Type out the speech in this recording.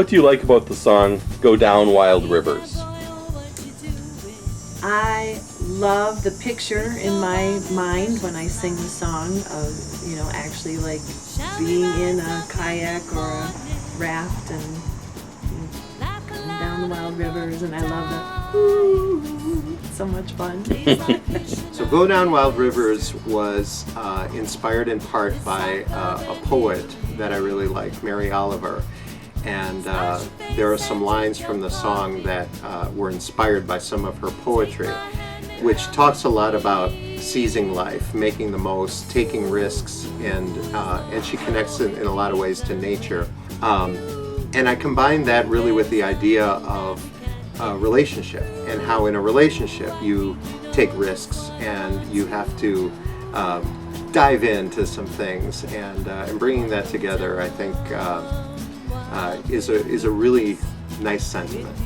what do you like about the song Go Down Wild Rivers? I love the picture in my mind when I sing the song of, actually like being in a kayak or a raft and going down the wild rivers, and I love that. Ooh, it's so much fun. So Go Down Wild Rivers was inspired in part by a poet that I really like, Mary Oliver. And there are some lines from the song that were inspired by some of her poetry, which talks a lot about seizing life, making the most, taking risks, and she connects in a lot of ways to nature. And I combine that really with the idea of a relationship, and how in a relationship you take risks and you have to dive into some things, and bringing that together, I think, is a really nice sentiment.